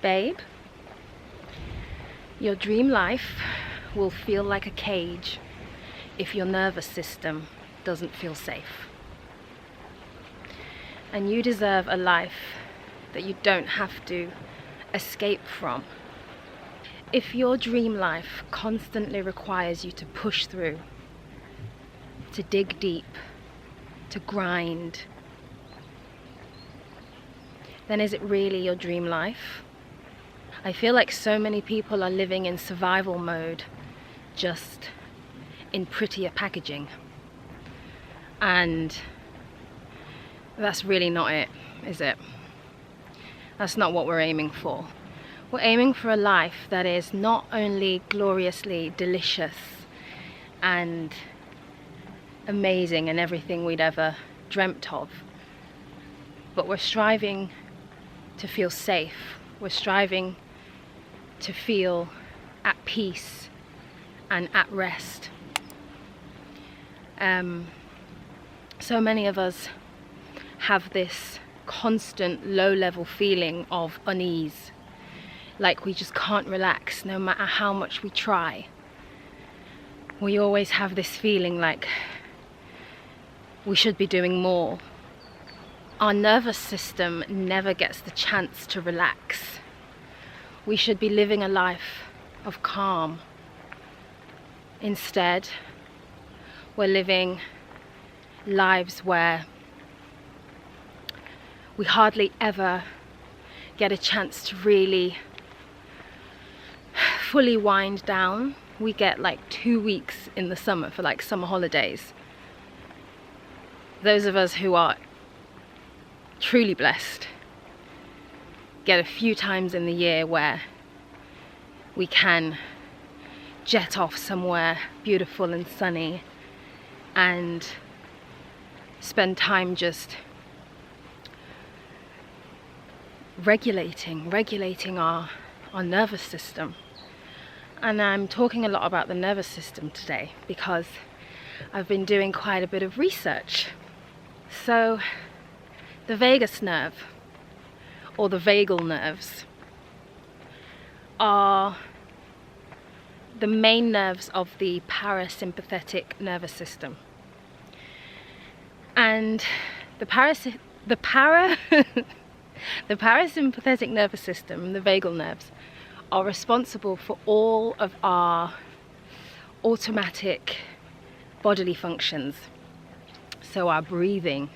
Babe, your dream life will feel like a cage if your nervous system doesn't feel safe. And you deserve a life that you don't have to escape from. If your dream life constantly requires you to push through, to dig deep, to grind, then is it really your dream life? I feel like so many people are living in survival mode, just in prettier packaging. And that's really not it, is it? That's not what we're aiming for. We're aiming for a life that is not only gloriously delicious and amazing and everything we'd ever dreamt of, but we're striving to feel safe. We're striving to feel at peace and at rest. So many of us have this constant low-level feeling of unease, like we just can't relax no matter how much we try. We always have this feeling like we should be doing more. Our nervous system never gets the chance to relax. We should be living a life of calm. Instead, we're living lives where we hardly ever get a chance to really fully wind down. We get like 2 weeks in the summer for like summer holidays. Those of us who are truly blessed get a few times in the year where we can jet off somewhere beautiful and sunny and spend time just regulating our nervous system. And I'm talking a lot about the nervous system today because I've been doing quite a bit of research. So the vagus nerve, or the vagal nerves, are the main nerves of the parasympathetic nervous system. And the parasympathetic nervous system, the vagal nerves, are responsible for all of our automatic bodily functions. So our breathing,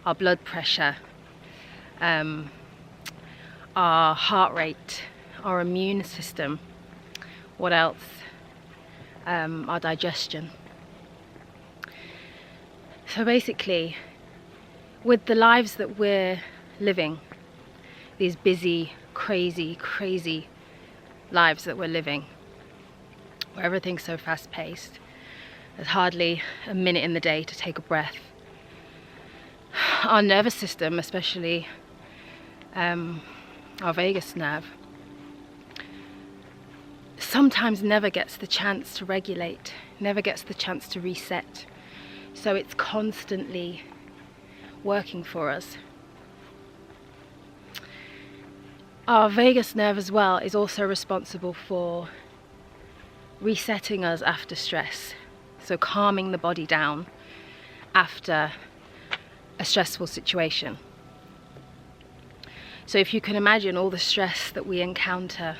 our blood pressure, our heart rate, our immune system, what else? Our digestion. So basically, with the lives that we're living, these busy, crazy lives that we're living, where everything's so fast-paced, there's hardly a minute in the day to take a breath. Our nervous system, especially our vagus nerve, sometimes never gets the chance to regulate, never gets the chance to reset. So it's constantly working for us. Our vagus nerve as well is also responsible for resetting us after stress, so calming the body down after a stressful situation. So if you can imagine all the stress that we encounter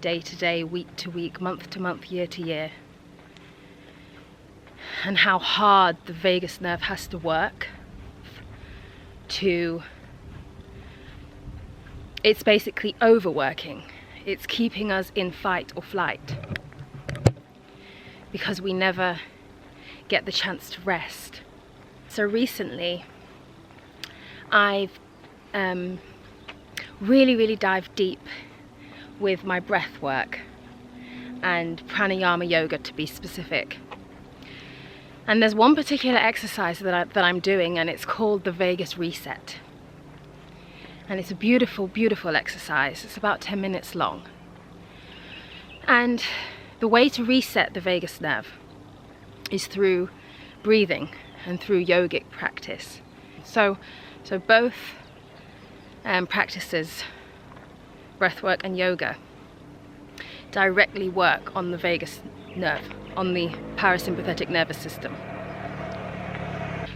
day to day, week to week, month to month, year to year, and how hard the vagus nerve has to work to, it's basically overworking. It's keeping us in fight or flight because we never get the chance to rest. So recently I've really dived deep with my breath work and pranayama yoga, to be specific. And there's one particular exercise that I'm doing, and it's called the vagus reset. And it's a beautiful exercise. It's about 10 minutes long. And the way to reset the vagus nerve is through breathing and through yogic practice. So both practices breathwork and yoga directly work on the vagus nerve, on the parasympathetic nervous system.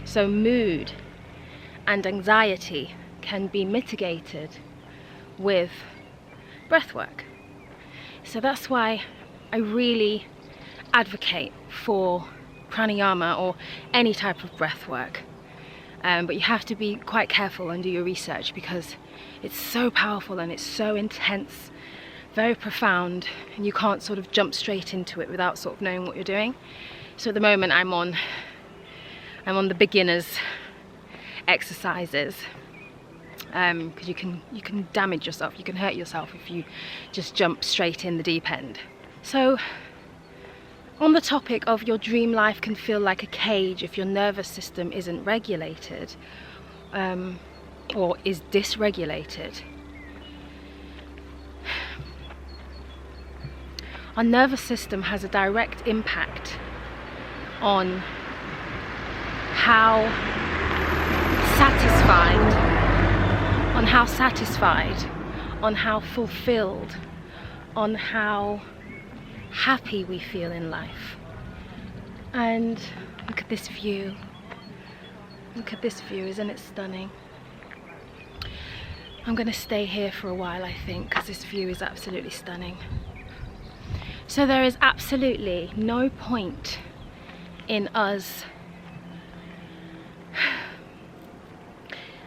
So mood and anxiety can be mitigated with breathwork. So that's why I really advocate for pranayama or any type of breathwork. But you have to be quite careful and do your research, because it's so powerful and it's so intense, very profound, and you can't sort of jump straight into it without sort of knowing what you're doing. So at the moment I'm on the beginners exercises, because you can damage yourself, you can hurt yourself if you just jump straight in the deep end. So on the topic of your dream life can feel like a cage if your nervous system isn't regulated, or is dysregulated. Our nervous system has a direct impact on how satisfied, on how fulfilled, on how happy we feel in life. And look at this view. Look at this view, isn't it stunning? I'm going to stay here for a while, I think, because this view is absolutely stunning. So there is absolutely no point in us,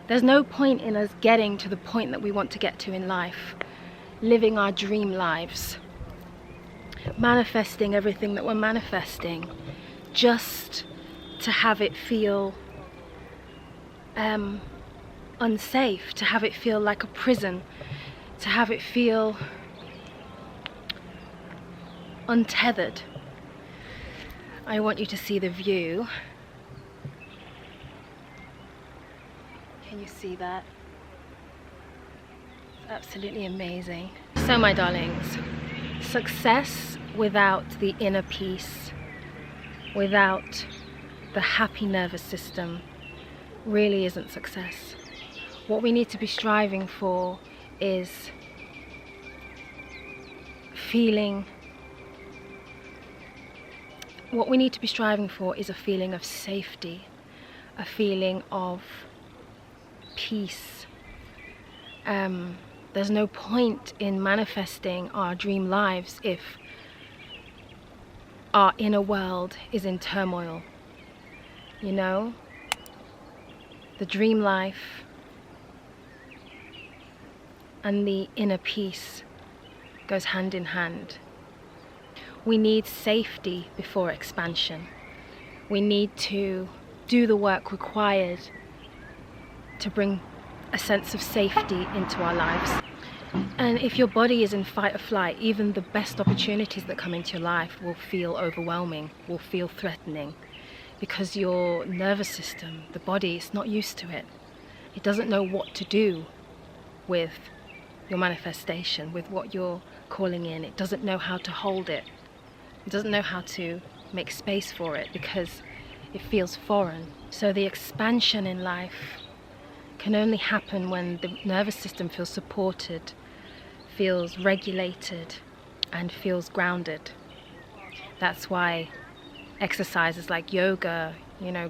there's no point in us getting to the point that we want to get to in life, living our dream lives, manifesting everything that we're manifesting, just to have it feel unsafe, to have it feel like a prison, to have it feel untethered. I want you to see the view. Can you see that? It's absolutely amazing. So my darlings, success without the inner peace, without the happy nervous system, really isn't success. What we need to be striving for is a feeling of safety, a feeling of peace. There's no point in manifesting our dream lives if our inner world is in turmoil. You know, the dream life and the inner peace goes hand in hand. We need safety before expansion. We need to do the work required to bring a sense of safety into our lives. And if your body is in fight or flight, even the best opportunities that come into your life will feel overwhelming, will feel threatening, because your nervous system, the body, is not used to it. It doesn't know what to do with your manifestation, with what you're calling in. It doesn't know how to hold it. It doesn't know how to make space for it because it feels foreign. So the expansion in life can only happen when the nervous system feels supported, feels regulated, and feels grounded. That's why exercises like yoga,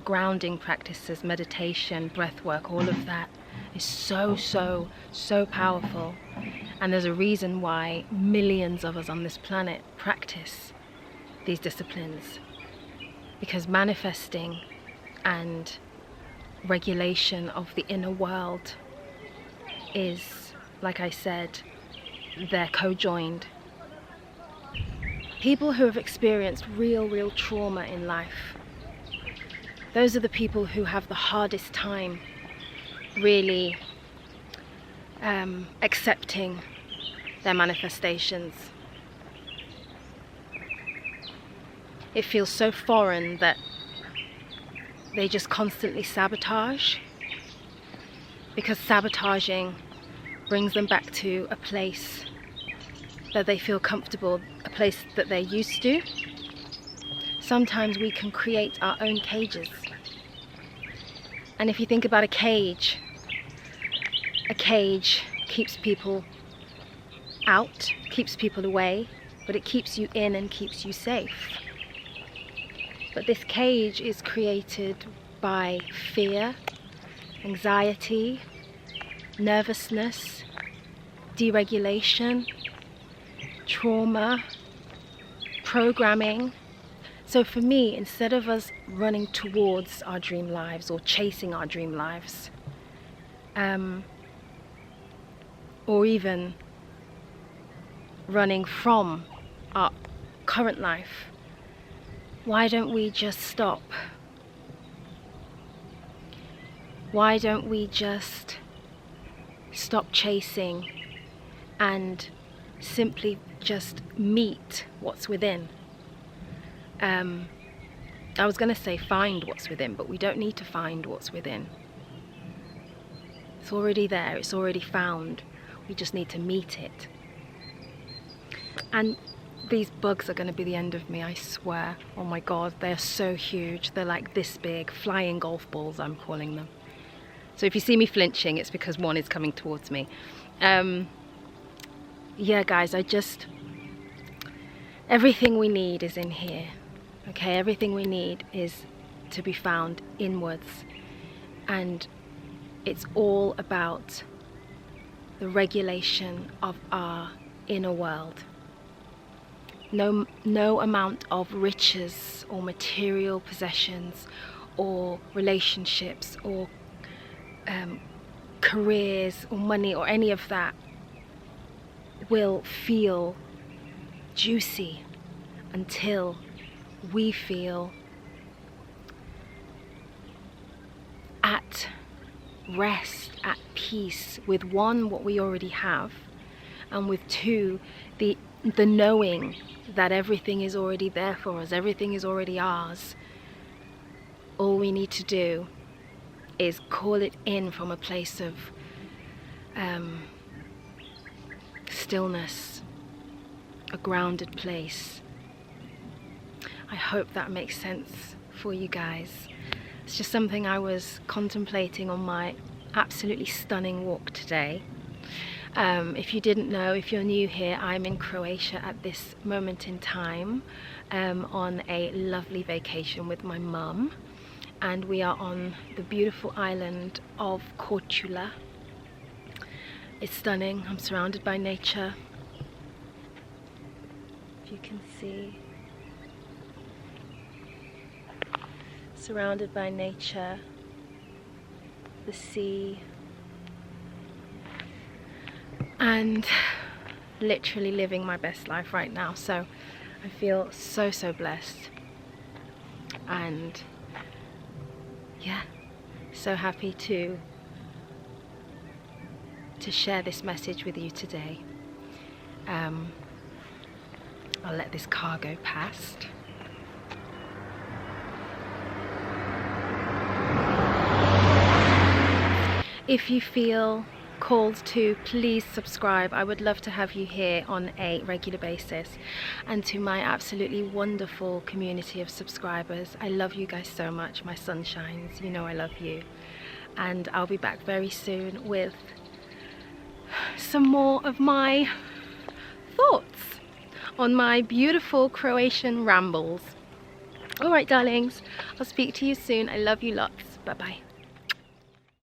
grounding practices, meditation, breath work, all of that is so powerful. And there's a reason why millions of us on this planet practice these disciplines, because manifesting and regulation of the inner world is, like I said, they're co-joined. People who have experienced real trauma in life, those are the people who have the hardest time really accepting their manifestations. It feels so foreign that they just constantly sabotage, because sabotaging brings them back to a place that they feel comfortable, a place that they're used to. Sometimes we can create our own cages. And if you think about a cage keeps people out, keeps people away, but it keeps you in and keeps you safe. But this cage is created by fear, anxiety, nervousness, deregulation, trauma, programming. So for me, instead of us running towards our dream lives or chasing our dream lives, or even running from our current life, why don't we just stop? Why don't we just stop chasing and simply just meet what's within? I was going to say find what's within, but we don't need to find what's within. It's already there, it's already found. We just need to meet it. And these bugs are going to be the end of me, I swear. Oh my god, they're so huge. They're like this big, flying golf balls, I'm calling them. So if you see me flinching, it's because one is coming towards me. Yeah, guys, everything we need is in here. Okay, everything we need is to be found inwards. And it's all about the regulation of our inner world. No amount of riches or material possessions or relationships or careers or money or any of that will feel juicy until we feel at rest, at peace with one, what we already have, and with two, the knowing that everything is already there for us, everything is already ours. All we need to do is call it in from a place of stillness, a grounded place. I hope that makes sense for you guys. It's just something I was contemplating on my absolutely stunning walk today. If you didn't know, if you're new here, I'm in Croatia at this moment in time on a lovely vacation with my mum, and we are on the beautiful island of Korčula. It's stunning. I'm surrounded by nature, if you can see. Surrounded by nature, the sea, and literally living my best life right now. So I feel so blessed, and yeah, so happy to share this message with you today. I'll let this car go past. If you feel called to, please subscribe. I would love to have you here on a regular basis. And to my absolutely wonderful community of subscribers, I love you guys so much, my sunshines. You know I love you. And I'll be back very soon with some more of my thoughts on my beautiful Croatian rambles. Alright darlings, I'll speak to you soon. I love you lots. Bye bye.